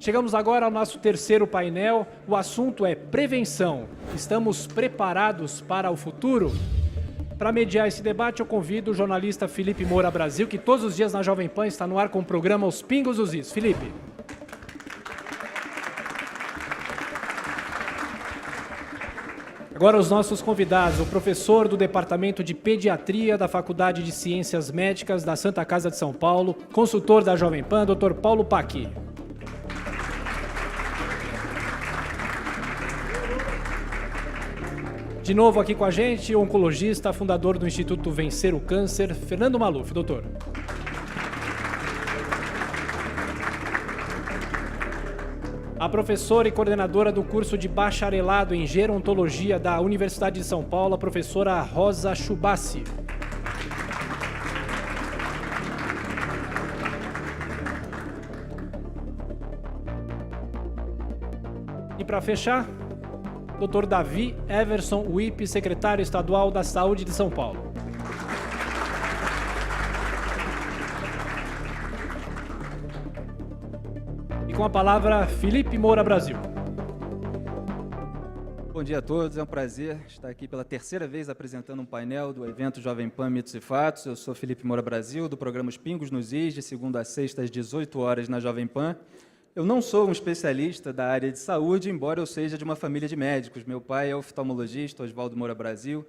Chegamos agora ao nosso terceiro painel. O assunto é prevenção. Estamos preparados para o futuro? Para mediar esse debate, eu convido o jornalista Felipe Moura Brasil, que todos os dias na Jovem Pan está no ar com o programa Os Pingos dos Is. Felipe. Agora os nossos convidados, o professor do Departamento de Pediatria da Faculdade de Ciências Médicas da Santa Casa de São Paulo, consultor da Jovem Pan, Dr. Paulo Paqui. De novo aqui com a gente, o oncologista, fundador do Instituto Vencer o Câncer, Fernando Maluf. Doutor. A professora e coordenadora do curso de bacharelado em gerontologia da Universidade de São Paulo, a professora Rosa Chubassi. E para fechar, Dr. Davi Everson Wipp, secretário estadual da Saúde de São Paulo. E com a palavra, Felipe Moura Brasil. Bom dia a todos, é um prazer estar aqui pela terceira vez apresentando um painel do evento Jovem Pan Mitos e Fatos. Eu sou Felipe Moura Brasil, do programa Os Pingos nos Is, de segunda a sexta às 18 horas na Jovem Pan. Eu não sou um especialista da área de saúde, embora eu seja de uma família de médicos. Meu pai é oftalmologista, Oswaldo Moura Brasil,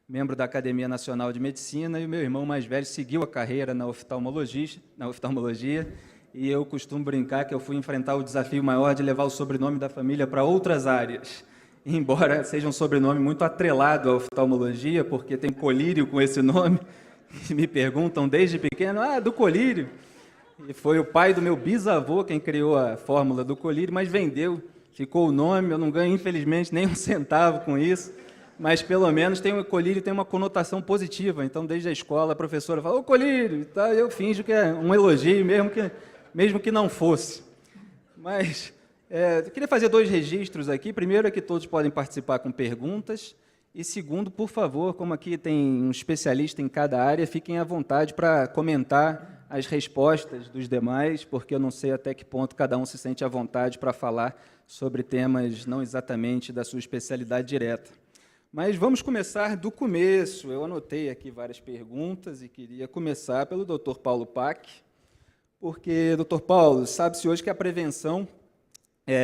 membro da Academia Nacional de Medicina, e o meu irmão mais velho seguiu a carreira na oftalmologia, e eu costumo brincar que eu fui enfrentar o desafio maior de levar o sobrenome da família para outras áreas, embora seja um sobrenome muito atrelado à oftalmologia, porque tem colírio com esse nome, e me perguntam desde pequeno, do colírio. E foi o pai do meu bisavô quem criou a fórmula do colírio, mas vendeu, ficou o nome, eu não ganho, infelizmente, nem um centavo com isso, mas pelo menos o colírio tem uma conotação positiva, então desde a escola a professora fala, ô colírio, tá, eu finjo que é um elogio, mesmo que não fosse. Mas eu queria fazer dois registros aqui. Primeiro é que todos podem participar com perguntas. E segundo, por favor, como aqui tem um especialista em cada área, fiquem à vontade para comentar as respostas dos demais, porque eu não sei até que ponto cada um se sente à vontade para falar sobre temas não exatamente da sua especialidade direta. Mas vamos começar do começo. Eu anotei aqui várias perguntas e queria começar pelo Dr. Paulo Paqui, porque, Dr. Paulo, sabe-se hoje que a prevenção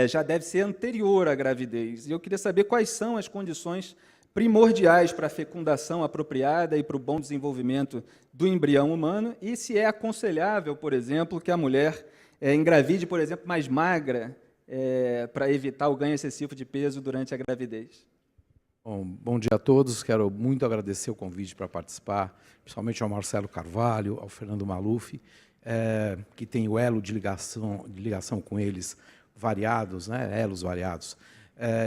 já deve ser anterior à gravidez. E eu queria saber quais são as condições primordiais para a fecundação apropriada e para o bom desenvolvimento do embrião humano, e se é aconselhável, por exemplo, que a mulher engravide, por exemplo, mais magra, para evitar o ganho excessivo de peso durante a gravidez. Bom dia a todos, quero muito agradecer o convite para participar, principalmente ao Marcelo Carvalho, ao Fernando Maluf, que tem o elo de ligação com eles variados, né, elos variados.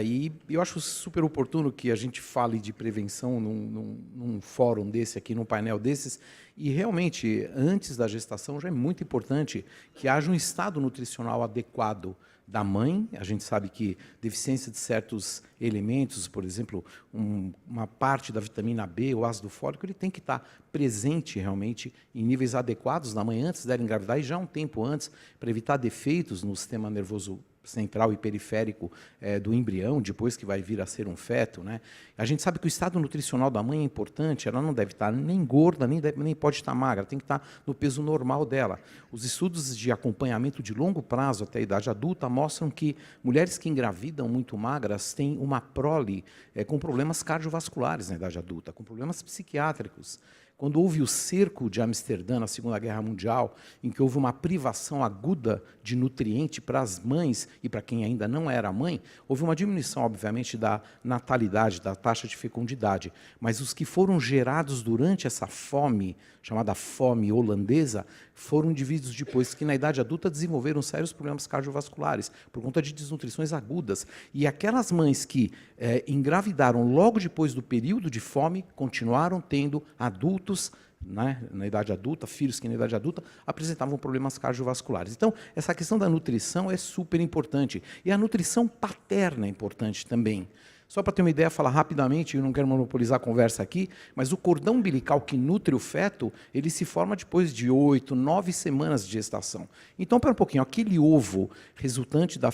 E eu acho super oportuno que a gente fale de prevenção num fórum desse aqui, num painel desses, e realmente, antes da gestação, já é muito importante que haja um estado nutricional adequado da mãe. A gente sabe que deficiência de certos elementos, por exemplo, uma parte da vitamina B, o ácido fólico, ele tem que estar presente realmente em níveis adequados na mãe antes dela engravidar e já um tempo antes, para evitar defeitos no sistema nervoso central e periférico do embrião, depois que vai vir a ser um feto, né? A gente sabe que o estado nutricional da mãe é importante, ela não deve estar nem gorda, nem pode estar magra, tem que estar no peso normal dela. Os estudos de acompanhamento de longo prazo até a idade adulta mostram que mulheres que engravidam muito magras têm uma prole com problemas cardiovasculares na idade adulta, com problemas psiquiátricos. Quando houve o cerco de Amsterdã na Segunda Guerra Mundial, em que houve uma privação aguda de nutriente para as mães e para quem ainda não era mãe, houve uma diminuição, obviamente, da natalidade, da taxa de fecundidade. Mas os que foram gerados durante essa fome, chamada fome holandesa, foram indivíduos depois que, na idade adulta, desenvolveram sérios problemas cardiovasculares, por conta de desnutrições agudas. E aquelas mães que engravidaram logo depois do período de fome, continuaram tendo adultos, né, na idade adulta, filhos que na idade adulta apresentavam problemas cardiovasculares. Então, essa questão da nutrição é super importante. E a nutrição paterna é importante também. Só para ter uma ideia, falar rapidamente, eu não quero monopolizar a conversa aqui, mas o cordão umbilical que nutre o feto, ele se forma depois de 8, 9 semanas de gestação. Então, pera um pouquinho, aquele ovo resultante da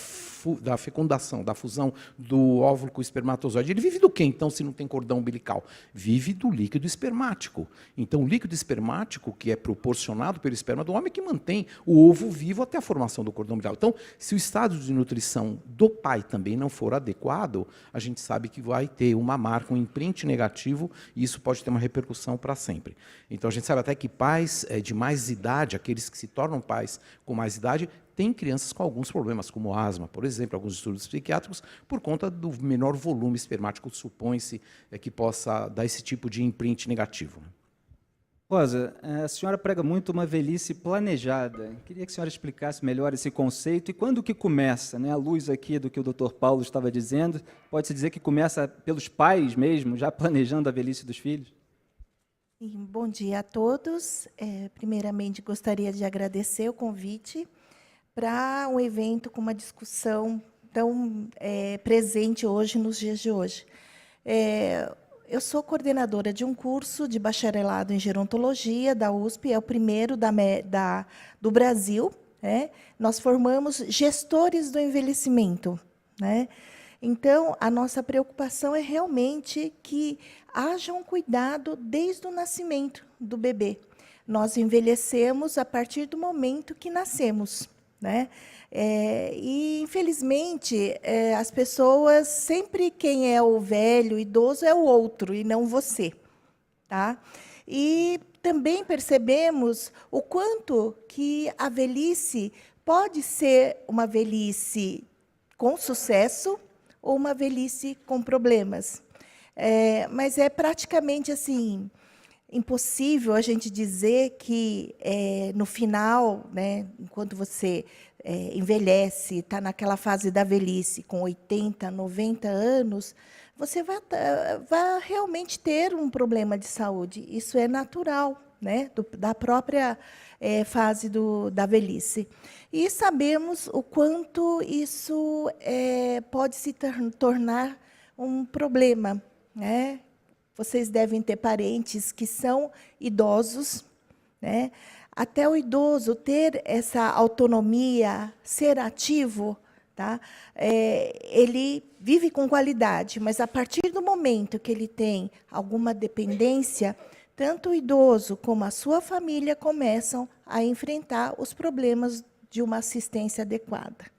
fecundação, da fusão do óvulo com o espermatozoide, ele vive do quê, então, se não tem cordão umbilical? Vive do líquido espermático. Então, o líquido espermático, que é proporcionado pelo esperma do homem, é que mantém o ovo vivo até a formação do cordão umbilical. Então, se o estado de nutrição do pai também não for adequado, a gente sabe que vai ter uma marca, um imprint negativo, e isso pode ter uma repercussão para sempre. Então, a gente sabe até que pais de mais idade, aqueles que se tornam pais com mais idade, têm crianças com alguns problemas, como asma, por exemplo, alguns estudos psiquiátricos, por conta do menor volume espermático, supõe-se que possa dar esse tipo de imprint negativo. Rosa, a senhora prega muito uma velhice planejada. Queria que a senhora explicasse melhor esse conceito e quando que começa, né? À luz aqui do que o Dr. Paulo estava dizendo, pode-se dizer que começa pelos pais mesmo, já planejando a velhice dos filhos? Sim, bom dia a todos. Primeiramente, gostaria de agradecer o convite para um evento com uma discussão tão presente hoje, nos dias de hoje. Eu sou coordenadora de um curso de bacharelado em gerontologia da USP, é o primeiro do Brasil. Nós formamos gestores do envelhecimento. Então, a nossa preocupação é realmente que haja um cuidado desde o nascimento do bebê. Nós envelhecemos a partir do momento que nascemos. E, infelizmente, as pessoas, sempre quem é o velho, o idoso, é o outro, e não você. E também percebemos o quanto que a velhice pode ser uma velhice com sucesso ou uma velhice com problemas. Mas é praticamente assim, impossível a gente dizer que, no final, enquanto você envelhece, está naquela fase da velhice, com 80, 90 anos, você vai realmente ter um problema de saúde. Isso é natural, da própria fase da velhice. E sabemos o quanto isso pode se tornar um problema. Vocês devem ter parentes que são idosos, Até o idoso ter essa autonomia, ser ativo, ele vive com qualidade, mas a partir do momento que ele tem alguma dependência, tanto o idoso como a sua família começam a enfrentar os problemas de uma assistência adequada.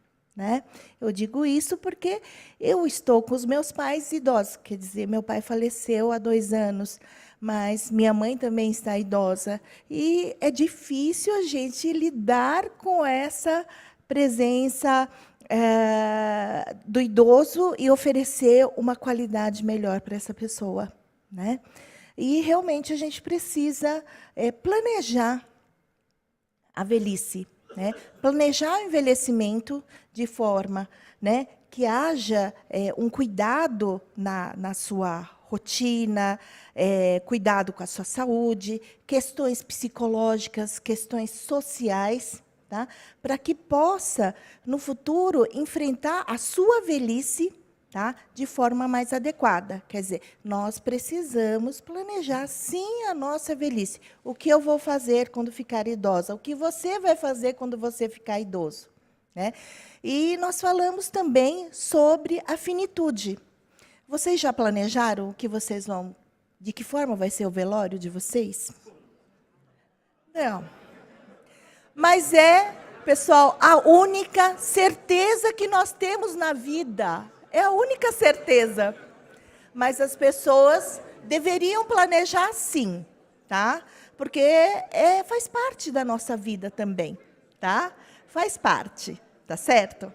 Eu digo isso porque eu estou com os meus pais idosos, quer dizer, meu pai faleceu há 2 anos, mas minha mãe também está idosa, e é difícil a gente lidar com essa presença do idoso e oferecer uma qualidade melhor para essa pessoa. E, realmente, a gente precisa planejar a velhice, planejar o envelhecimento de forma que haja um cuidado na sua rotina, cuidado com a sua saúde, questões psicológicas, questões sociais, para que possa, no futuro, enfrentar a sua velhice de forma mais adequada. Quer dizer, nós precisamos planejar, sim, a nossa velhice. O que eu vou fazer quando ficar idosa? O que você vai fazer quando você ficar idoso? E nós falamos também sobre a finitude. Vocês já planejaram o que vocês vão... De que forma vai ser o velório de vocês? Não. Mas pessoal, a única certeza que nós temos na vida. É a única certeza. Mas as pessoas deveriam planejar, sim. Porque faz parte da nossa vida também. Faz parte. Tá certo?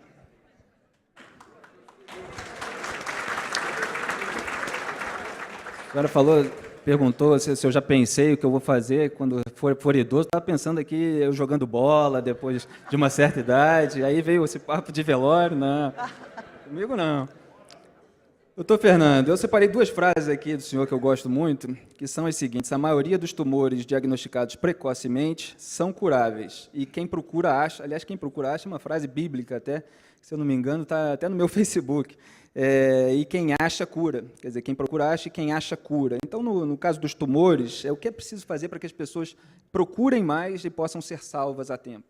A senhora perguntou se eu já pensei o que eu vou fazer quando for idoso. Estava pensando aqui, eu jogando bola depois de uma certa idade. Aí veio esse papo de velório. Não, comigo não. Doutor Fernando, eu separei duas frases aqui do senhor que eu gosto muito, que são as seguintes: a maioria dos tumores diagnosticados precocemente são curáveis, e quem procura acha, aliás, quem procura acha é uma frase bíblica até, se eu não me engano, está até no meu Facebook, e quem acha cura, quer dizer, quem procura acha e quem acha cura. Então, no caso dos tumores, o que é preciso fazer para que as pessoas procurem mais e possam ser salvas a tempo?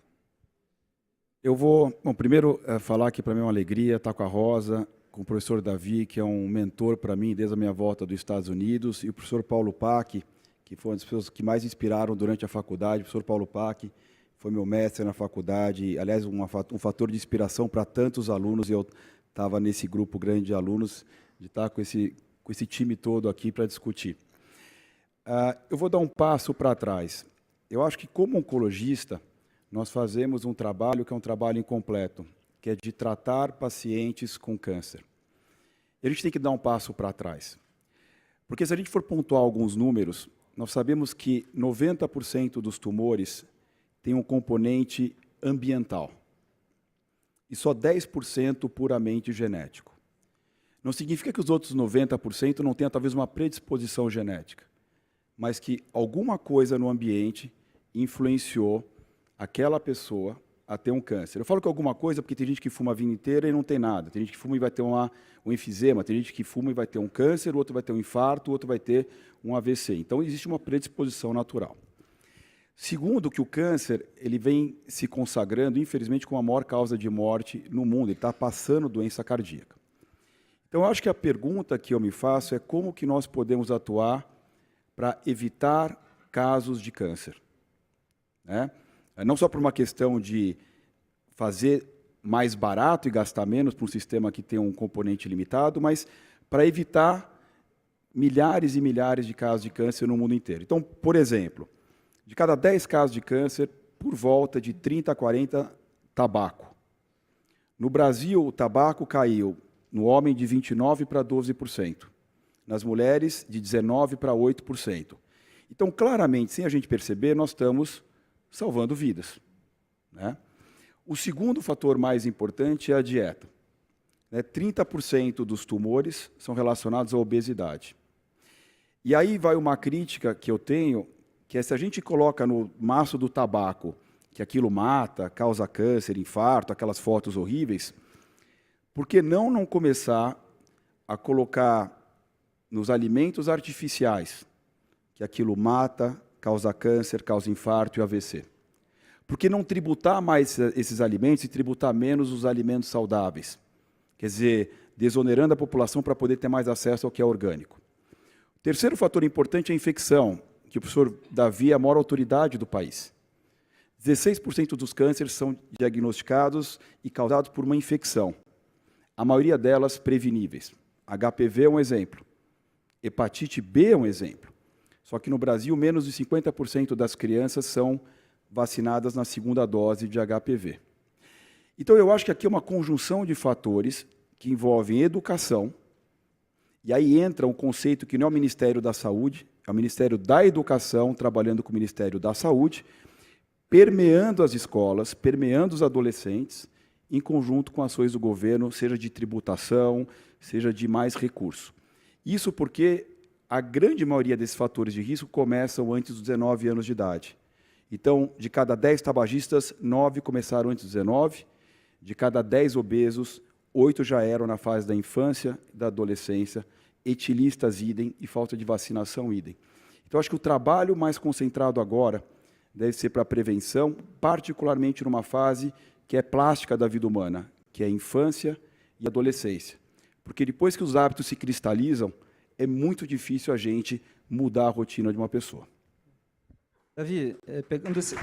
Eu vou, primeiro falar que para mim é uma alegria estar com a Rosa, com o professor Davi, que é um mentor para mim desde a minha volta dos Estados Unidos, e o professor Paulo Pac, que foi uma das pessoas que mais inspiraram durante a faculdade. O professor Paulo Pac foi meu mestre na faculdade, aliás, um fator de inspiração para tantos alunos, e eu estava nesse grupo grande de alunos, de estar com esse time todo aqui para discutir. Eu vou dar um passo para trás. Eu acho que, como oncologista, nós fazemos um trabalho que é um trabalho incompleto, que é de tratar pacientes com câncer. E a gente tem que dar um passo para trás. Porque se a gente for pontuar alguns números, nós sabemos que 90% dos tumores têm um componente ambiental. E só 10% puramente genético. Não significa que os outros 90% não tenham talvez uma predisposição genética, mas que alguma coisa no ambiente influenciou aquela pessoa a ter um câncer. Eu falo que alguma coisa porque tem gente que fuma a vida inteira e não tem nada. Tem gente que fuma e vai ter um enfisema. Tem gente que fuma e vai ter um câncer, o outro vai ter um infarto, o outro vai ter um AVC. Então, existe uma predisposição natural. Segundo, que o câncer ele vem se consagrando, infelizmente, como a maior causa de morte no mundo. Ele está passando doença cardíaca. Então, eu acho que a pergunta que eu me faço é como que nós podemos atuar para evitar casos de câncer, né? Não só por uma questão de fazer mais barato e gastar menos para um sistema que tem um componente limitado, mas para evitar milhares e milhares de casos de câncer no mundo inteiro. Então, por exemplo, de cada 10 casos de câncer, por volta de 30 a 40, tabaco. No Brasil, o tabaco caiu no homem de 29% para 12%, nas mulheres de 19% para 8%. Então, claramente, sem a gente perceber, nós estamos salvando vidas, né? O segundo fator mais importante é a dieta. 30% dos tumores são relacionados à obesidade. E aí vai uma crítica que eu tenho, que é se a gente coloca no maço do tabaco que aquilo mata, causa câncer, infarto, aquelas fotos horríveis, por que não começar a colocar nos alimentos artificiais que aquilo mata, causa câncer, causa infarto e AVC? Por que não tributar mais esses alimentos e tributar menos os alimentos saudáveis? Quer dizer, desonerando a população para poder ter mais acesso ao que é orgânico. O terceiro fator importante é a infecção, que o professor Davi é a maior autoridade do país. 16% dos cânceres são diagnosticados e causados por uma infecção. A maioria delas preveníveis. HPV é um exemplo. Hepatite B é um exemplo. Só que no Brasil, menos de 50% das crianças são vacinadas na segunda dose de HPV. Então, eu acho que aqui é uma conjunção de fatores que envolvem educação, e aí entra um conceito que não é o Ministério da Saúde, é o Ministério da Educação, trabalhando com o Ministério da Saúde, permeando as escolas, permeando os adolescentes, em conjunto com ações do governo, seja de tributação, seja de mais recurso. Isso porque a grande maioria desses fatores de risco começam antes dos 19 anos de idade. Então, de cada 10 tabagistas, 9 começaram antes dos 19, de cada 10 obesos, 8 já eram na fase da infância e da adolescência, etilistas idem e falta de vacinação idem. Então, acho que o trabalho mais concentrado agora deve ser para a prevenção, particularmente numa fase que é plástica da vida humana, que é a infância e a adolescência. Porque depois que os hábitos se cristalizam, é muito difícil a gente mudar a rotina de uma pessoa. Davi, pegando esse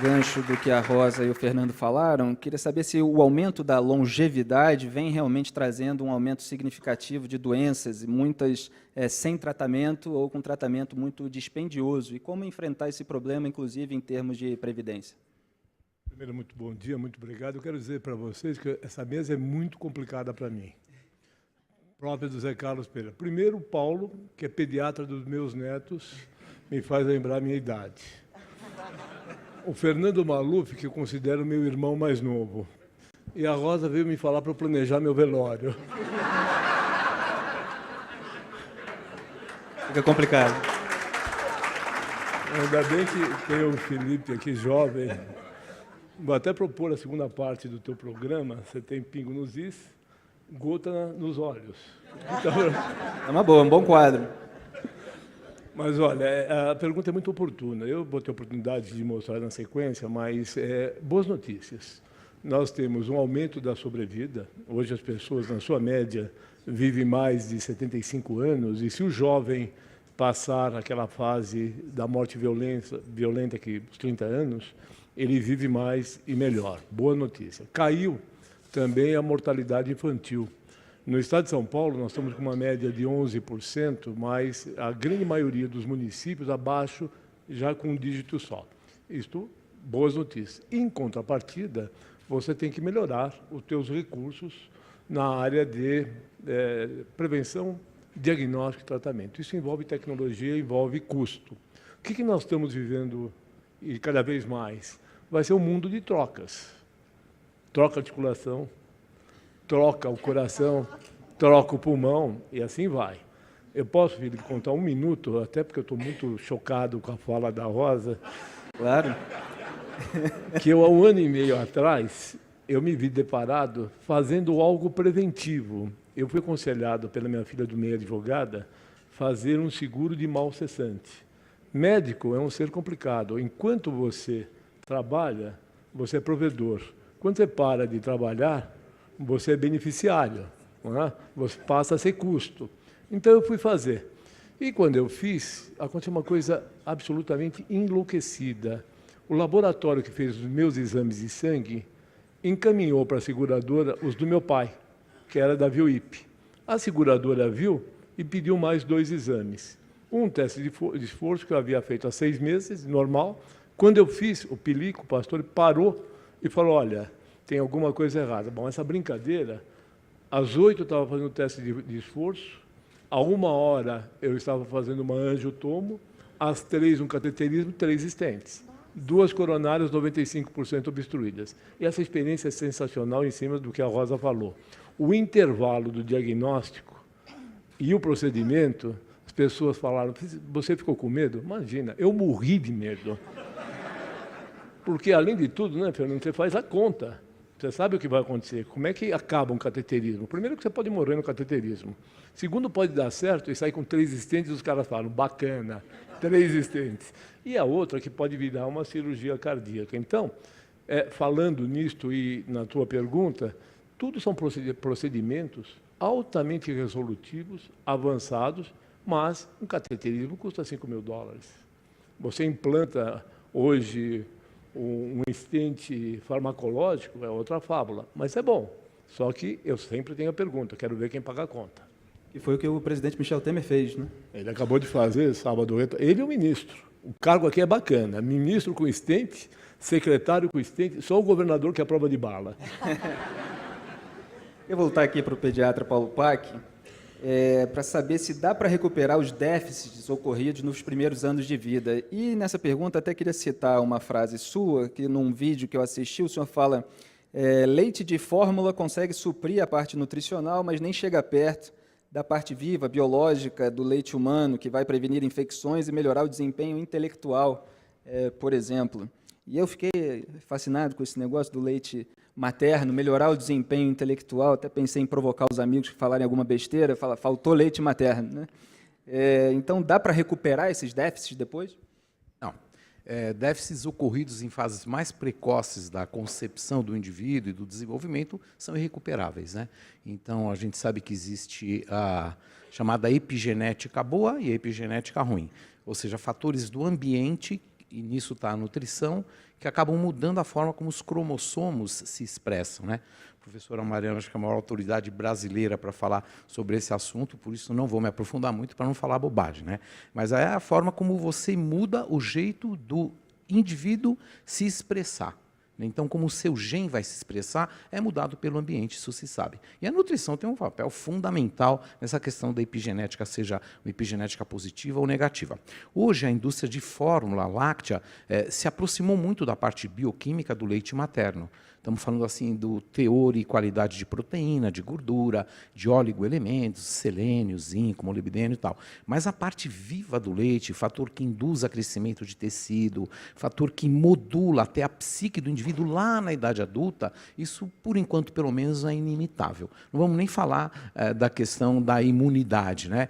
gancho do que a Rosa e o Fernando falaram, queria saber se o aumento da longevidade vem realmente trazendo um aumento significativo de doenças, e muitas sem tratamento ou com tratamento muito dispendioso, e como enfrentar esse problema, inclusive em termos de previdência. Primeiro, muito bom dia, muito obrigado. Eu quero dizer para vocês que essa mesa é muito complicada para mim. Própria do Zé Carlos Pereira. Primeiro, o Paulo, que é pediatra dos meus netos, me faz lembrar a minha idade. O Fernando Maluf, que eu considero meu irmão mais novo. e a Rosa veio me falar para eu planejar meu velório. Fica complicado. Ainda bem que tem o Felipe aqui, jovem. Vou até propor a segunda parte do teu programa. Você tem pingo nos is, gota nos olhos. Então, É uma boa, um bom quadro. mas, olha, a pergunta é muito oportuna. Eu vou ter a oportunidade de mostrar na sequência, mas boas notícias. Nós temos um aumento da sobrevida. Hoje as pessoas, na sua média, vivem mais de 75 anos, e se o jovem passar aquela fase da morte violenta que os 30 anos, ele vive mais e melhor. Boa notícia. Caiu também a mortalidade infantil. No estado de São Paulo, nós estamos com uma média de 11%, mas a grande maioria dos municípios abaixo, já com um dígito só. Isto, boas notícias. Em contrapartida, você tem que melhorar os teus recursos na área de prevenção, diagnóstico e tratamento. Isso envolve tecnologia, envolve custo. O que nós estamos vivendo, e cada vez mais? Vai ser um mundo de trocas. Troca a articulação, troca o coração, troca o pulmão, e assim vai. Eu posso, Felipe, contar um minuto, até porque eu estou muito chocado com a fala da Rosa. Claro. Que eu, há um ano e meio atrás, eu me vi deparado fazendo algo preventivo. Eu fui aconselhado pela minha filha do meio advogada fazer um seguro de mal cessante. Médico é um ser complicado. Enquanto você trabalha, você é provedor. Quando você para de trabalhar, você é beneficiário, não é? Você passa a ser custo. Então eu fui fazer. E quando eu fiz, aconteceu uma coisa absolutamente enlouquecida. O laboratório que fez os meus exames de sangue encaminhou para a seguradora os do meu pai, que era da VIUIP. A seguradora viu e pediu mais 2 exames. Um teste de esforço que eu havia feito há 6 meses, normal. Quando eu fiz, o Pilico, o pastor, parou e falou, olha, tem alguma coisa errada. Bom, essa brincadeira, às 8 eu estava fazendo o teste de esforço, a 1h eu estava fazendo uma angiotomo, às 3 um cateterismo, 3 estentes. 2 coronárias 95% obstruídas. E essa experiência é sensacional em cima do que a Rosa falou. O intervalo do diagnóstico e o procedimento, as pessoas falaram, você ficou com medo? Imagina, eu morri de medo. Porque, além de tudo, né, Fernando, você faz a conta. Você sabe o que vai acontecer. Como é que acaba um cateterismo? Primeiro que você pode morrer no cateterismo. Segundo, pode dar certo e sair com 3 estentes e os caras falam, bacana, 3 estentes. E a outra que pode virar uma cirurgia cardíaca. Então, falando nisto e na tua pergunta, tudo são procedimentos altamente resolutivos, avançados, mas um cateterismo custa $5.000. Você implanta hoje um estente farmacológico, é outra fábula, mas é bom. Só que eu sempre tenho a pergunta, quero ver quem paga a conta. E foi o que o presidente Michel Temer fez, né? Ele acabou de fazer, sábado, ele é o ministro. O cargo aqui é bacana, ministro com estente, secretário com estente, só o governador que é prova de bala. Eu vou voltar aqui para o pediatra Paulo Pac, para saber se dá para recuperar os déficits ocorridos nos primeiros anos de vida. E nessa pergunta até queria citar uma frase sua, que num vídeo que eu assisti, o senhor fala, leite de fórmula consegue suprir a parte nutricional, mas nem chega perto da parte viva, biológica, do leite humano, que vai prevenir infecções e melhorar o desempenho intelectual, por exemplo. E eu fiquei fascinado com esse negócio do leite materno, melhorar o desempenho intelectual, até pensei em provocar os amigos que falarem alguma besteira, faltou leite materno, né? Então, dá para recuperar esses déficits depois? Não. Déficits ocorridos em fases mais precoces da concepção do indivíduo e do desenvolvimento são irrecuperáveis, né? Então, a gente sabe que existe a chamada epigenética boa e a epigenética ruim, ou seja, fatores do ambiente, e nisso está a nutrição, que acabam mudando a forma como os cromossomos se expressam, né? A professora Mariana, acho que é a maior autoridade brasileira para falar sobre esse assunto, por isso não vou me aprofundar muito para não falar bobagem, né? Mas é a forma como você muda o jeito do indivíduo se expressar. Então, como o seu gene vai se expressar, é mudado pelo ambiente, isso se sabe. E a nutrição tem um papel fundamental nessa questão da epigenética, seja uma epigenética positiva ou negativa. Hoje, a indústria de fórmula láctea se aproximou muito da parte bioquímica do leite materno. Estamos falando assim do teor e qualidade de proteína, de gordura, de oligoelementos, selênio, zinco, molibdênio e tal. Mas a parte viva do leite, fator que induz a crescimento de tecido, fator que modula até a psique do indivíduo lá na idade adulta, isso, por enquanto, pelo menos, é inimitável. Não vamos nem falar da questão da imunidade, né?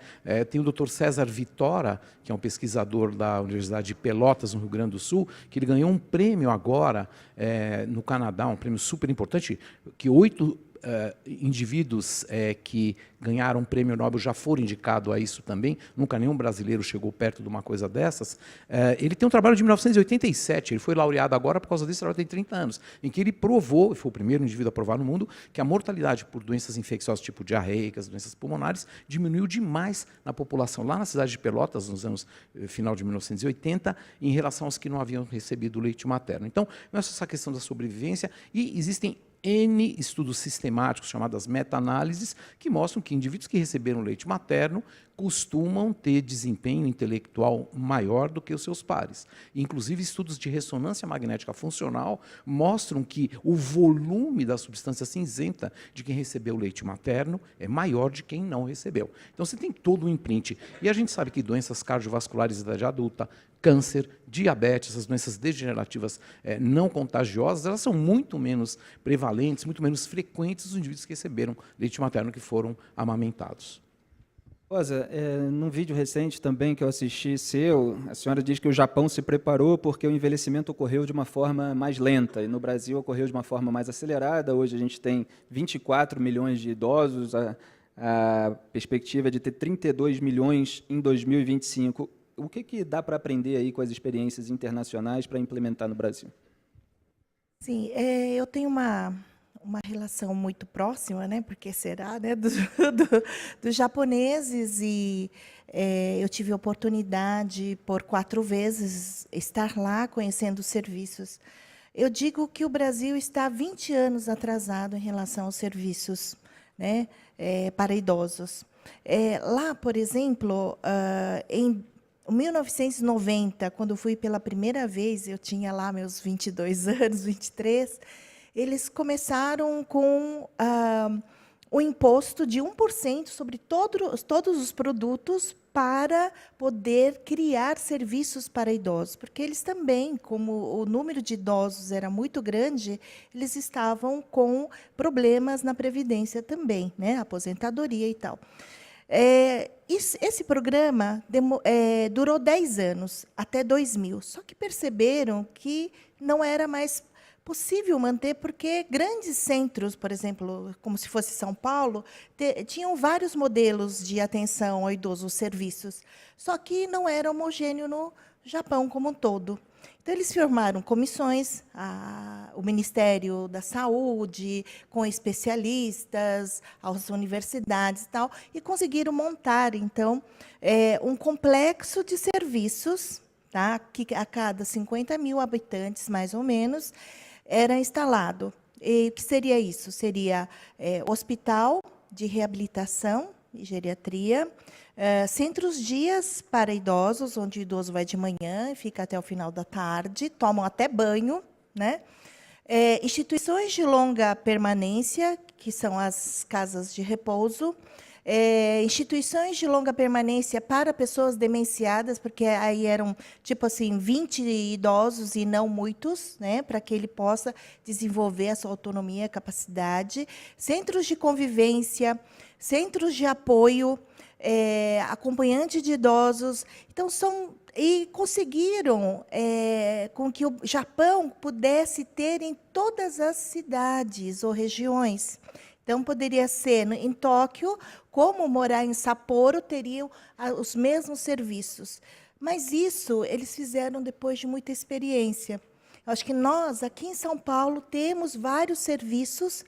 Tem o Dr. César Vitória, que é um pesquisador da Universidade de Pelotas, no Rio Grande do Sul, que ele ganhou um prêmio agora no Canadá, um prêmio super importante, que 8 indivíduos que ganharam um prêmio Nobel já foram indicados a isso também, nunca nenhum brasileiro chegou perto de uma coisa dessas. Ele tem um trabalho de 1987, ele foi laureado agora por causa disso, ele tem 30 anos, em que ele provou, foi o primeiro indivíduo a provar no mundo, que a mortalidade por doenças infecciosas tipo diarreicas, doenças pulmonares, diminuiu demais na população lá na cidade de Pelotas, nos anos final de 1980, em relação aos que não haviam recebido leite materno. Então, não é só essa questão da sobrevivência, e existem N estudos sistemáticos, chamadas meta-análises, que mostram que indivíduos que receberam leite materno costumam ter desempenho intelectual maior do que os seus pares. Inclusive, estudos de ressonância magnética funcional mostram que o volume da substância cinzenta de quem recebeu leite materno é maior de quem não recebeu. Então, você tem todo o imprint. E a gente sabe que doenças cardiovasculares da idade adulta, câncer, diabetes, essas doenças degenerativas não contagiosas, elas são muito menos prevalentes, muito menos frequentes nos indivíduos que receberam leite materno que foram amamentados. Rosa, num vídeo recente também que eu assisti seu, a senhora diz que o Japão se preparou porque o envelhecimento ocorreu de uma forma mais lenta, e no Brasil ocorreu de uma forma mais acelerada. Hoje a gente tem 24 milhões de idosos, a perspectiva é de ter 32 milhões em 2025. O que dá para aprender aí com as experiências internacionais para implementar no Brasil? Sim, eu tenho uma relação muito próxima, né? Porque será, né? Dos japoneses, e eu tive a oportunidade por 4 vezes estar lá conhecendo os serviços. Eu digo que o Brasil está 20 anos atrasado em relação aos serviços, né? Para idosos. Lá, por exemplo, em 1990, quando eu fui pela primeira vez, eu tinha lá meus 22 anos, 23, eles começaram com o imposto de 1% sobre todos os produtos para poder criar serviços para idosos, porque eles também, como o número de idosos era muito grande, eles estavam com problemas na previdência também, né, aposentadoria e tal. Esse programa durou 10 anos, até 2000, só que perceberam que não era mais possível manter, porque grandes centros, por exemplo, como se fosse São Paulo, tinham vários modelos de atenção ao idoso, os serviços, só que não era homogêneo no Japão como um todo. Então, eles formaram comissões, o Ministério da Saúde, com especialistas, as universidades e tal, e conseguiram montar, então, um complexo de serviços, tá, que a cada 50 mil habitantes, mais ou menos, era instalado. E o que seria isso? Seria hospital de reabilitação e geriatria, centros dias para idosos, onde o idoso vai de manhã e fica até o final da tarde, tomam até banho, né? Instituições de longa permanência, que são as casas de repouso, instituições de longa permanência para pessoas demenciadas, porque aí eram, tipo assim, 20 idosos e não muitos, né, para que ele possa desenvolver a sua autonomia, capacidade, centros de convivência, centros de apoio, acompanhante de idosos. Então, e conseguiram com que o Japão pudesse ter em todas as cidades ou regiões. Então, poderia ser em Tóquio, como morar em Sapporo, teriam os mesmos serviços. Mas isso eles fizeram depois de muita experiência. Eu acho que nós, aqui em São Paulo, temos vários serviços,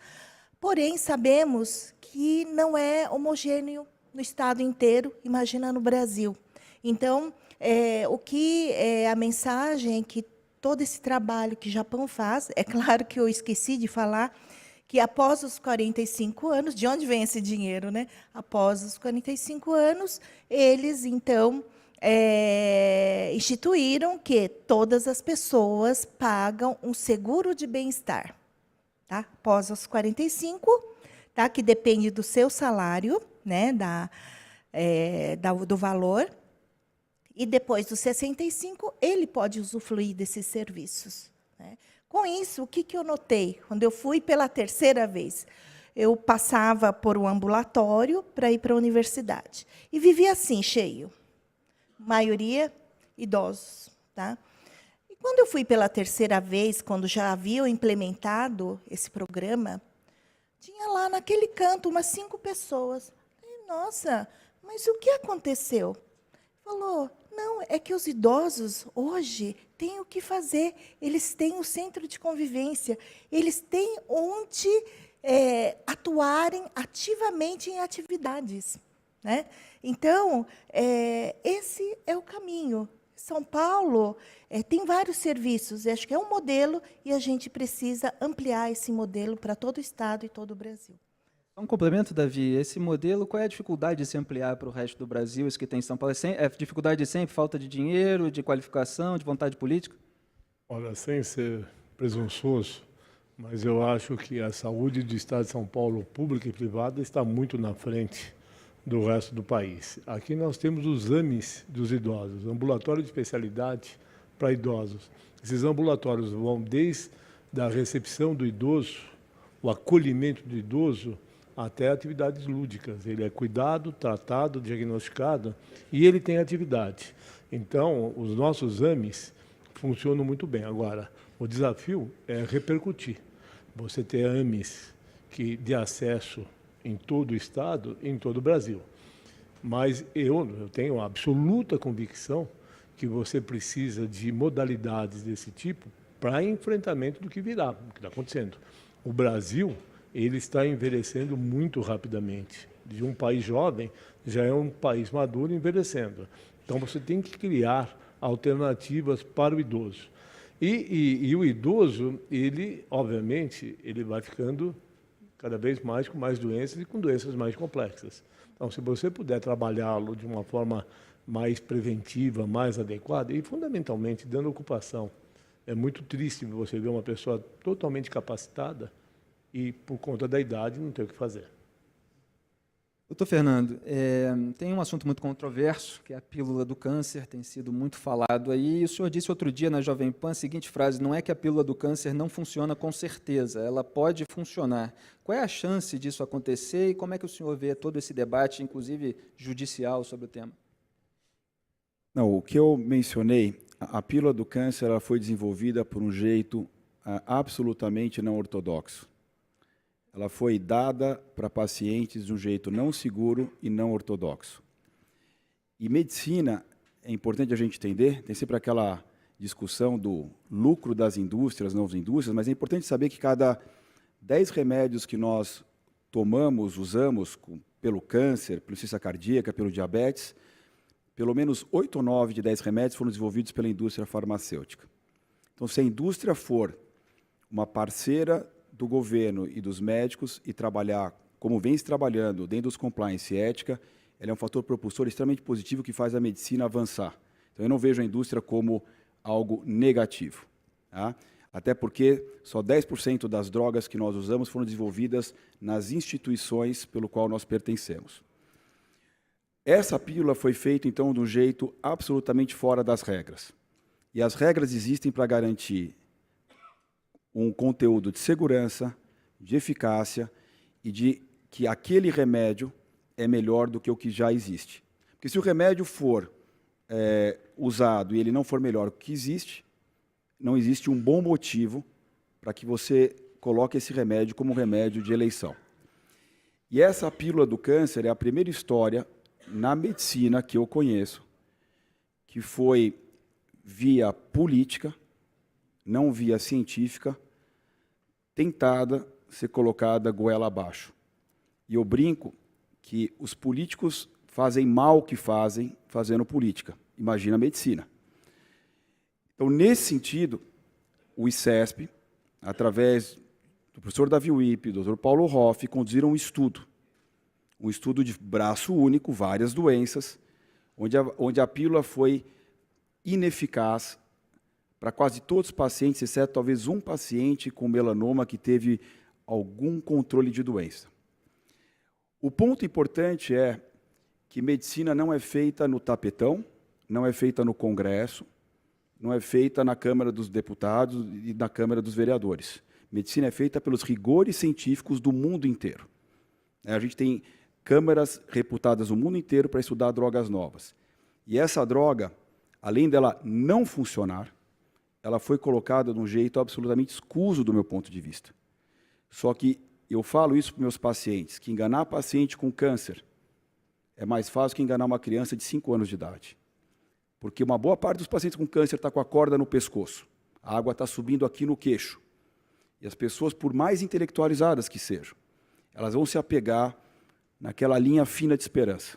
porém, sabemos que não é homogêneo no estado inteiro, imagina no Brasil. Então, a mensagem que todo esse trabalho que o Japão faz. É claro que eu esqueci de falar que após os 45 anos, de onde vem esse dinheiro, né? Após os 45 anos, eles, então, instituíram que todas as pessoas pagam um seguro de bem-estar. Tá? Após os 45, tá? Que depende do seu salário, né? Do valor. E depois dos 65, ele pode usufruir desses serviços. Né? Com isso, o que eu notei? Quando eu fui pela terceira vez, eu passava por um ambulatório para ir para a universidade. E vivia assim, cheio. Maioria idosos. Tá? E quando eu fui pela terceira vez, quando já haviam implementado esse programa, tinha lá naquele canto umas 5 pessoas. E, nossa, mas o que aconteceu? Falou, não, é que os idosos, hoje, têm o que fazer. Eles têm o centro de convivência. Eles têm onde atuarem ativamente em atividades. Né? Então, esse é o caminho. São Paulo tem vários serviços. Acho que é um modelo e a gente precisa ampliar esse modelo para todo o Estado e todo o Brasil. Um complemento, Davi, esse modelo, qual é a dificuldade de se ampliar para o resto do Brasil, isso que tem em São Paulo? É dificuldade sempre, falta de dinheiro, de qualificação, de vontade política? Olha, sem ser presunçoso, mas eu acho que a saúde do Estado de São Paulo, pública e privada, está muito na frente do resto do país. Aqui nós temos os AMIs dos idosos, ambulatório de especialidade para idosos. Esses ambulatórios vão desde a recepção do idoso, o acolhimento do idoso, até atividades lúdicas. Ele é cuidado, tratado, diagnosticado e ele tem atividade. Então, os nossos AMIs funcionam muito bem. Agora, o desafio é repercutir. Você ter AMIs de acesso em todo o Estado, em todo o Brasil. Mas eu tenho a absoluta convicção que você precisa de modalidades desse tipo para enfrentamento do que virá, do que está acontecendo. O Brasil, ele está envelhecendo muito rapidamente. De um país jovem, já é um país maduro envelhecendo. Então, você tem que criar alternativas para o idoso. E o idoso, ele, obviamente, ele vai ficando cada vez mais com mais doenças e com doenças mais complexas. Então, se você puder trabalhá-lo de uma forma mais preventiva, mais adequada, e fundamentalmente dando ocupação. É muito triste você ver uma pessoa totalmente capacitada e, por conta da idade, não ter o que fazer. Doutor Fernando, tem um assunto muito controverso, que é a pílula do câncer, tem sido muito falado aí, e o senhor disse outro dia na Jovem Pan a seguinte frase, não é que a pílula do câncer não funciona com certeza, ela pode funcionar. Qual é a chance disso acontecer e como é que o senhor vê todo esse debate, inclusive judicial, sobre o tema? Não, o que eu mencionei, a pílula do câncer ela foi desenvolvida por um jeito absolutamente não ortodoxo. Ela foi dada para pacientes de um jeito não seguro e não ortodoxo. E medicina, é importante a gente entender, tem sempre aquela discussão do lucro das indústrias, não das indústrias, mas é importante saber que cada 10 remédios que nós tomamos, usamos pelo câncer, pela insuficiência cardíaca, pelo diabetes, pelo menos 8 ou 9 de 10 remédios foram desenvolvidos pela indústria farmacêutica. Então, se a indústria for uma parceira do governo e dos médicos e trabalhar como vem se trabalhando dentro dos compliance e ética, ela é um fator propulsor extremamente positivo que faz a medicina avançar. Então, eu não vejo a indústria como algo negativo. Tá? Até porque só 10% das drogas que nós usamos foram desenvolvidas nas instituições pelo qual nós pertencemos. Essa pílula foi feita, então, de um jeito absolutamente fora das regras. E as regras existem para garantir um conteúdo de segurança, de eficácia e de que aquele remédio é melhor do que o que já existe. Porque se o remédio for usado e ele não for melhor do que existe, não existe um bom motivo para que você coloque esse remédio como remédio de eleição. E essa pílula do câncer é a primeira história na medicina que eu conheço que foi via política, não via científica, tentada ser colocada goela abaixo. E eu brinco que os políticos fazem mal o que fazem fazendo política. Imagina a medicina. Então, nesse sentido, o ICESP, através do professor Davi Wippe, do Dr. Paulo Hoff, conduziram um estudo de braço único, várias doenças, onde a pílula foi ineficaz para quase todos os pacientes, exceto talvez um paciente com melanoma que teve algum controle de doença. O ponto importante é que medicina não é feita no tapetão, não é feita no Congresso, não é feita na Câmara dos Deputados e na Câmara dos Vereadores. Medicina é feita pelos rigores científicos do mundo inteiro. A gente tem câmaras reputadas no mundo inteiro para estudar drogas novas. E essa droga, além dela não funcionar, ela foi colocada de um jeito absolutamente escuso do meu ponto de vista. Só que eu falo isso para meus pacientes, que enganar paciente com câncer é mais fácil que enganar uma criança de 5 anos de idade. Porque uma boa parte dos pacientes com câncer está com a corda no pescoço. A água está subindo aqui no queixo. E as pessoas, por mais intelectualizadas que sejam, elas vão se apegar naquela linha fina de esperança.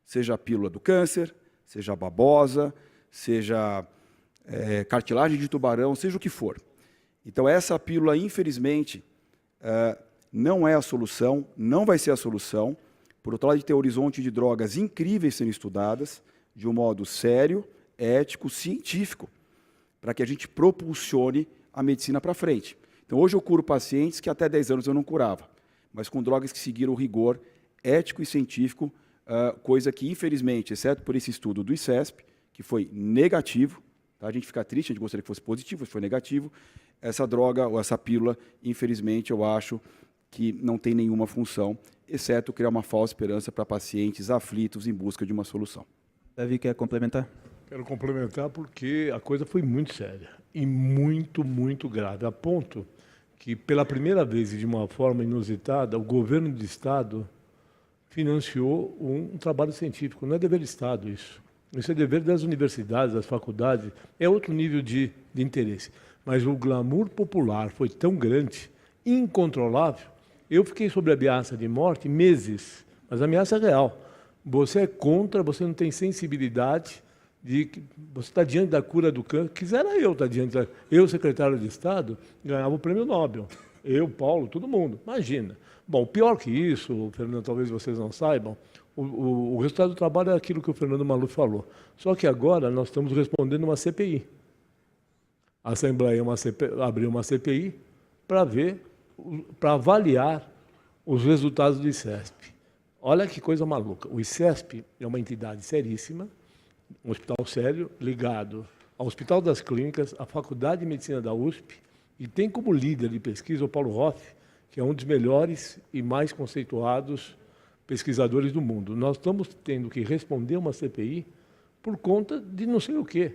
Seja a pílula do câncer, seja a babosa, seja cartilagem de tubarão, seja o que for. Então, essa pílula, infelizmente, não é a solução, não vai ser a solução. Por outro lado, a gente tem um horizonte de drogas incríveis sendo estudadas, de um modo sério, ético, científico, para que a gente propulsione a medicina para frente. Então, hoje eu curo pacientes que até 10 anos eu não curava, mas com drogas que seguiram o rigor ético e científico, coisa que, infelizmente, exceto por esse estudo do ICESP, que foi negativo, tá? A gente fica triste, a gente gostaria que fosse positivo, mas foi negativo, essa droga, ou essa pílula, infelizmente, eu acho que não tem nenhuma função, exceto criar uma falsa esperança para pacientes aflitos em busca de uma solução. Davi, quer complementar? Quero complementar porque a coisa foi muito séria e muito, muito grave, a ponto que, pela primeira vez e de uma forma inusitada, o governo do Estado financiou um trabalho científico. Não é dever do Estado isso. Isso é dever das universidades, das faculdades, é outro nível de interesse. Mas o glamour popular foi tão grande, incontrolável. Eu fiquei sob ameaça de morte meses, mas a ameaça é real. Você é contra, você não tem sensibilidade, você está diante da cura do câncer. Quisera eu estar diante eu, secretário de Estado, ganhava o prêmio Nobel. Eu, Paulo, todo mundo. Imagina. Bom, pior que isso, Fernando, talvez vocês não saibam, o resultado do trabalho é aquilo que o Fernando Maluf falou. Só que agora nós estamos respondendo uma CPI. A Assembleia abriu uma CPI para avaliar os resultados do ICESP. Olha que coisa maluca. O ICESP é uma entidade seríssima, um hospital sério, ligado ao Hospital das Clínicas, à Faculdade de Medicina da USP, e tem como líder de pesquisa o Paulo Hoff, que é um dos melhores e mais conceituados pesquisadores do mundo. Nós estamos tendo que responder uma CPI por conta de não sei o quê.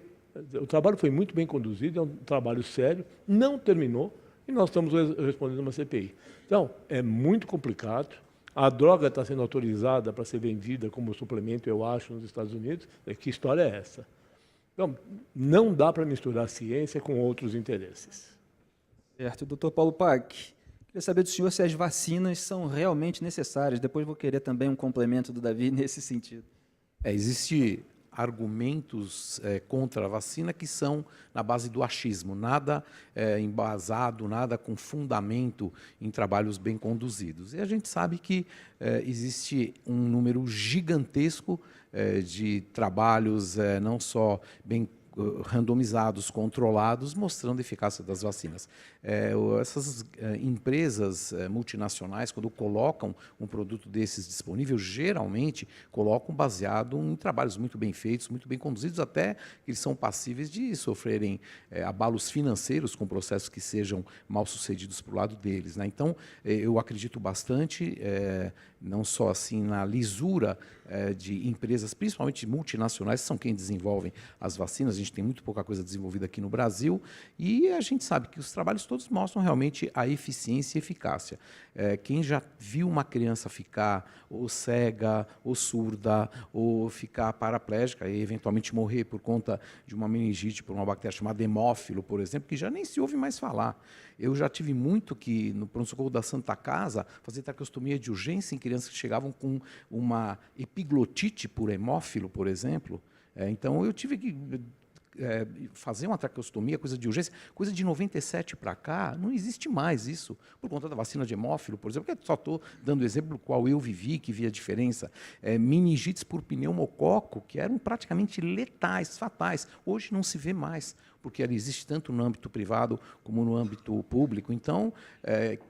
O trabalho foi muito bem conduzido, é um trabalho sério, não terminou, e nós estamos respondendo uma CPI. Então, é muito complicado. A droga está sendo autorizada para ser vendida como suplemento, eu acho, nos Estados Unidos. Que história é essa? Então, não dá para misturar ciência com outros interesses. Certo. Doutor Paulo Pac, queria saber do senhor se as vacinas são realmente necessárias. Depois vou querer também um complemento do Davi nesse sentido. Existe argumentos contra a vacina que são na base do achismo, nada embasado, nada com fundamento em trabalhos bem conduzidos. E a gente sabe que existe um número gigantesco de trabalhos não só bem randomizados, controlados, mostrando a eficácia das vacinas. Essas empresas multinacionais, quando colocam um produto desses disponível, geralmente colocam baseado em trabalhos muito bem feitos, muito bem conduzidos, até que eles são passíveis de sofrerem abalos financeiros com processos que sejam mal sucedidos para o lado deles, né? Então, eu acredito bastante, não só assim na lisura de empresas, principalmente multinacionais, que são quem desenvolvem as vacinas. A gente tem muito pouca coisa desenvolvida aqui no Brasil e a gente sabe que os trabalhos todos mostram realmente a eficiência e eficácia. Quem já viu uma criança ficar ou cega, ou surda, ou ficar paraplégica e eventualmente morrer por conta de uma meningite por uma bactéria chamada hemófilo, por exemplo, que já nem se ouve mais falar. Eu já tive muito que, no pronto-socorro da Santa Casa, fazer traqueostomia de urgência em crianças que chegavam com uma epiglotite por hemófilo, por exemplo. Então, eu tive que fazer uma traqueostomia, coisa de urgência, coisa de 97 para cá, não existe mais isso, por conta da vacina de hemófilo, por exemplo, que só estou dando exemplo qual eu vivi, que vi a diferença. Meningites por pneumococo, que eram praticamente letais, fatais. Hoje não se vê mais, porque ela existe tanto no âmbito privado como no âmbito público. Então,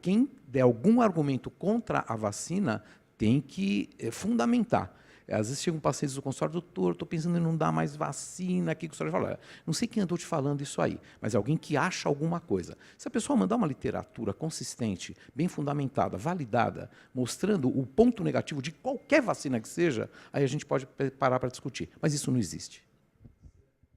quem der algum argumento contra a vacina tem que fundamentar. Às vezes chegam pacientes do consultório, doutor, estou pensando em não dar mais vacina, aqui que o senhor fala, não sei quem andou te falando isso aí, mas é alguém que acha alguma coisa. Se a pessoa mandar uma literatura consistente, bem fundamentada, validada, mostrando o ponto negativo de qualquer vacina que seja, aí a gente pode parar para discutir. Mas isso não existe.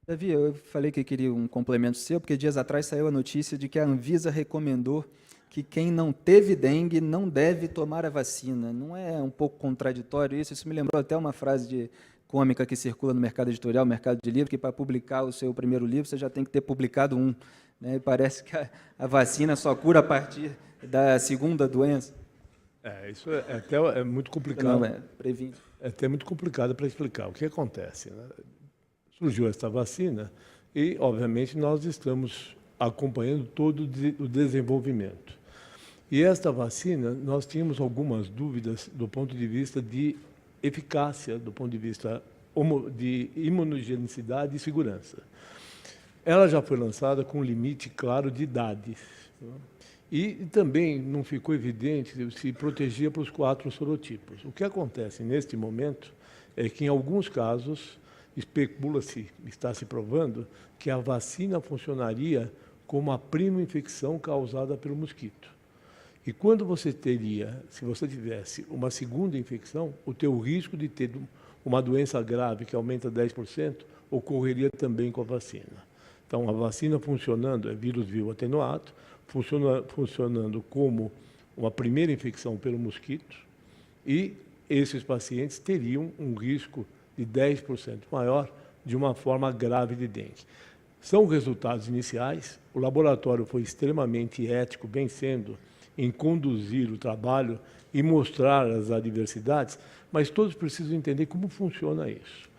Davi, eu falei que eu queria um complemento seu, porque dias atrás saiu a notícia de que a Anvisa recomendou que quem não teve dengue não deve tomar a vacina. Não é um pouco contraditório isso? Isso me lembrou até uma frase cômica que circula no mercado editorial, no mercado de livro, que para publicar o seu primeiro livro você já tem que ter publicado um. Né? E parece que a vacina só cura a partir da segunda doença. Isso é muito complicado. Não, previne. É até muito complicado para explicar. O que acontece? Né? Surgiu essa vacina e, obviamente, nós estamos acompanhando todo o desenvolvimento. E esta vacina, nós tínhamos algumas dúvidas do ponto de vista de eficácia, do ponto de vista de imunogenicidade e segurança. Ela já foi lançada com um limite claro de idade. E também não ficou evidente se protegia para os 4 sorotipos. O que acontece neste momento é que, em alguns casos, especula-se, está se provando, que a vacina funcionaria como a prima infecção causada pelo mosquito. E quando você se você tivesse uma segunda infecção, o teu risco de ter uma doença grave que aumenta 10% ocorreria também com a vacina. Então, a vacina funcionando, é vírus vivo atenuado, funcionando como uma primeira infecção pelo mosquito, e esses pacientes teriam um risco de 10% maior de uma forma grave de dengue. São resultados iniciais, o laboratório foi extremamente ético, vencendo em conduzir o trabalho e mostrar as adversidades, mas todos precisam entender como funciona isso.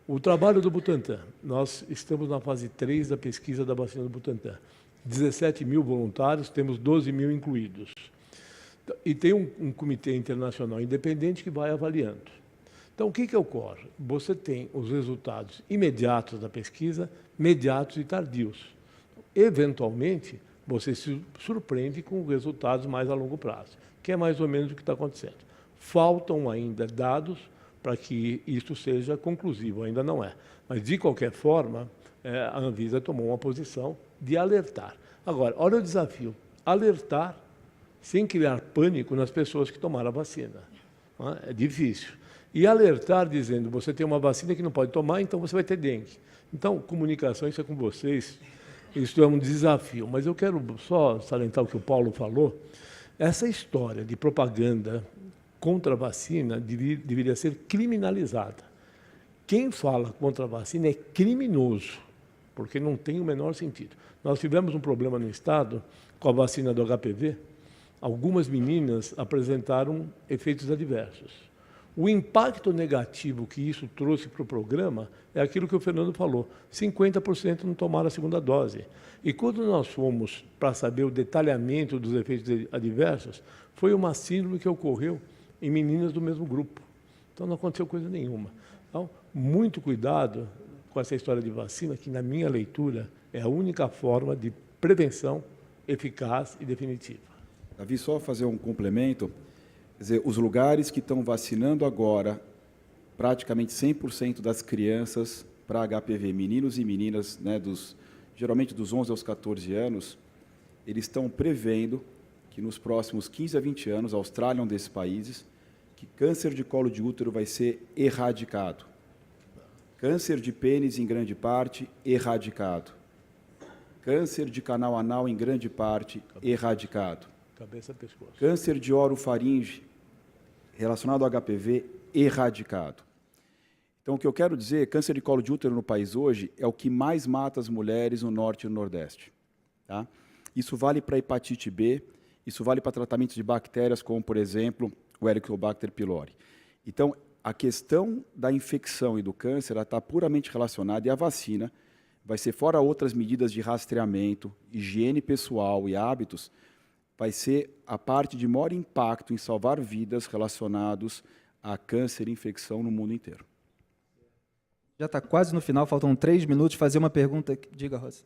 O trabalho do Butantan, nós estamos na fase 3 da pesquisa da vacina do Butantan. 17 mil voluntários, temos 12 mil incluídos. E tem um comitê internacional independente que vai avaliando. Então, o que ocorre? Você tem os resultados imediatos da pesquisa, mediatos e tardios. Eventualmente, você se surpreende com resultados mais a longo prazo, que é mais ou menos o que está acontecendo. Faltam ainda dados para que isso seja conclusivo, ainda não é. Mas, de qualquer forma, a Anvisa tomou uma posição de alertar. Agora, olha o desafio, alertar sem criar pânico nas pessoas que tomaram a vacina. É difícil. E alertar dizendo, você tem uma vacina que não pode tomar, então você vai ter dengue. Então, comunicação, isso é com vocês, isso é um desafio. Mas eu quero só salientar o que o Paulo falou. Essa história de propaganda contra a vacina deveria ser criminalizada. Quem fala contra a vacina é criminoso, porque não tem o menor sentido. Nós tivemos um problema no Estado com a vacina do HPV. Algumas meninas apresentaram efeitos adversos. O impacto negativo que isso trouxe para o programa é aquilo que o Fernando falou, 50% não tomaram a segunda dose. E quando nós fomos para saber o detalhamento dos efeitos adversos, foi uma síndrome que ocorreu em meninas do mesmo grupo. Então, não aconteceu coisa nenhuma. Então, muito cuidado com essa história de vacina, que, na minha leitura, é a única forma de prevenção eficaz e definitiva. Davi, só fazer um complemento. Quer dizer, os lugares que estão vacinando agora, praticamente 100% das crianças para HPV, meninos e meninas, né, geralmente dos 11 aos 14 anos, eles estão prevendo que nos próximos 15 a 20 anos, a Austrália é um desses países, que câncer de colo de útero vai ser erradicado. Câncer de pênis, em grande parte, erradicado. Câncer de canal anal, em grande parte, erradicado. Cabeça, pescoço. Câncer de orofaringe, relacionado ao HPV, erradicado. Então, o que eu quero dizer, câncer de colo de útero no país hoje é o que mais mata as mulheres no Norte e no Nordeste. Tá? Isso vale para hepatite B, isso vale para tratamentos de bactérias, como, por exemplo, o Helicobacter pylori. Então, a questão da infecção e do câncer está puramente relacionada, e a vacina vai ser, fora outras medidas de rastreamento, higiene pessoal e hábitos, vai ser a parte de maior impacto em salvar vidas relacionados a câncer e infecção no mundo inteiro. Já está quase no final, faltam 3 minutos. Fazer uma pergunta. Diga, Rosa.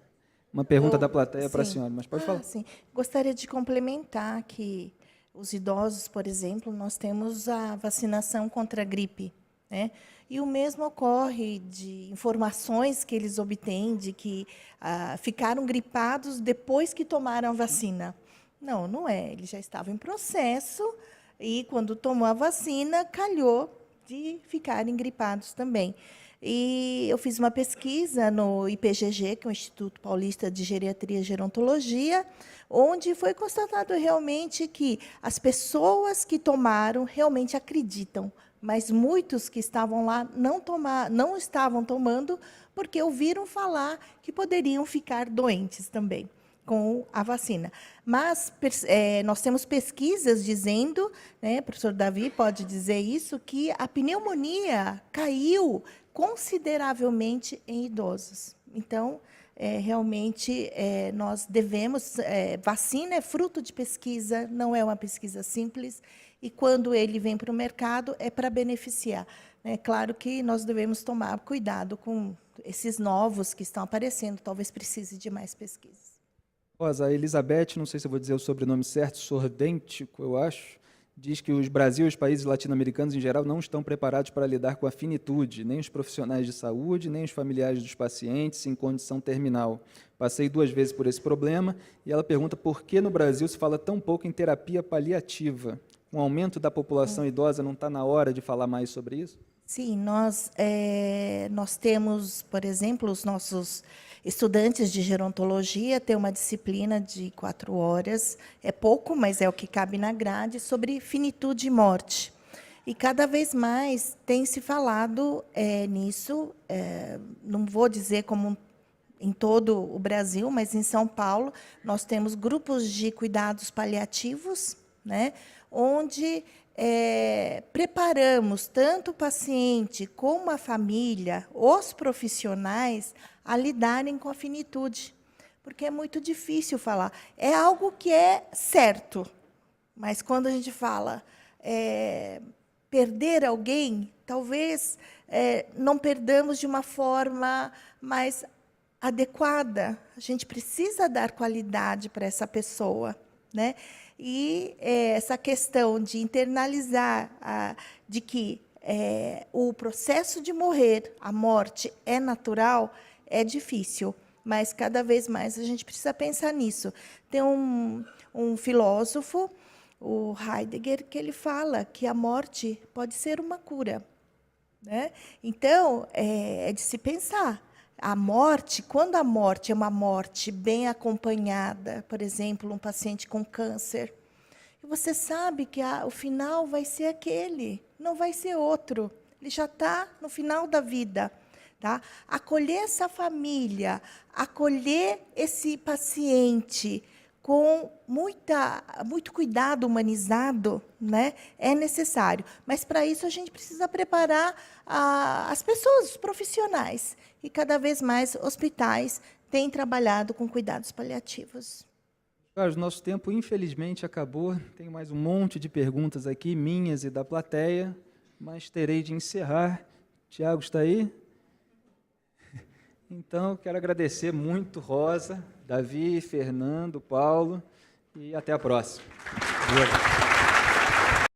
Uma pergunta da plateia para a senhora, mas pode falar. Sim. Gostaria de complementar que os idosos, por exemplo, nós temos a vacinação contra a gripe, né? E o mesmo ocorre de informações que eles obtêm de que ficaram gripados depois que tomaram a vacina. Não, não é. Eles já estavam em processo e, quando tomou a vacina, calhou de ficarem gripados também. E eu fiz uma pesquisa no IPGG, que é o Instituto Paulista de Geriatria e Gerontologia, onde foi constatado realmente que as pessoas que tomaram realmente acreditam, mas muitos que estavam lá não estavam tomando porque ouviram falar que poderiam ficar doentes também com a vacina. Mas nós temos pesquisas dizendo, né, o professor Davi pode dizer isso, que a pneumonia caiu consideravelmente em idosos. Então, realmente, nós devemos... vacina é fruto de pesquisa, não é uma pesquisa simples, e quando ele vem para o mercado, é para beneficiar. É claro que nós devemos tomar cuidado com esses novos que estão aparecendo, talvez precise de mais pesquisas. Rosa, a Elizabeth, não sei se eu vou dizer o sobrenome certo, Sordêntico, eu acho, diz que o Brasil e os países latino-americanos, em geral, não estão preparados para lidar com a finitude, nem os profissionais de saúde, nem os familiares dos pacientes em condição terminal. Passei 2 vezes por esse problema, e ela pergunta por que no Brasil se fala tão pouco em terapia paliativa. Com o aumento da população idosa, não está na hora de falar mais sobre isso? Sim, nós temos, por exemplo, os nossos estudantes de gerontologia têm uma disciplina de 4 horas, é pouco, mas é o que cabe na grade, sobre finitude e morte. E cada vez mais tem se falado nisso, não vou dizer como em todo o Brasil, mas em São Paulo, nós temos grupos de cuidados paliativos, né, onde preparamos tanto o paciente como a família, os profissionais, a lidarem com a finitude, porque é muito difícil falar. É algo que é certo, mas quando a gente fala perder alguém, talvez não perdamos de uma forma mais adequada. A gente precisa dar qualidade para essa pessoa, né? E essa questão de internalizar de que o processo de morrer, a morte, é natural, é difícil, mas cada vez mais a gente precisa pensar nisso. Tem um filósofo, o Heidegger, que ele fala que a morte pode ser uma cura, né? Então, é de se pensar. A morte, quando a morte é uma morte bem acompanhada, por exemplo, um paciente com câncer, você sabe que o final vai ser aquele, não vai ser outro. Ele já está no final da vida. Tá? Acolher essa família, acolher esse paciente com muito cuidado humanizado, né, é necessário. Mas, para isso, a gente precisa preparar as pessoas, os profissionais. E, cada vez mais, hospitais têm trabalhado com cuidados paliativos. Carlos, nosso tempo, infelizmente, acabou. Tenho mais um monte de perguntas aqui, minhas e da plateia, mas terei de encerrar. Tiago está aí? Então, quero agradecer muito, Rosa, Davi, Fernando, Paulo, e até a próxima. Obrigado.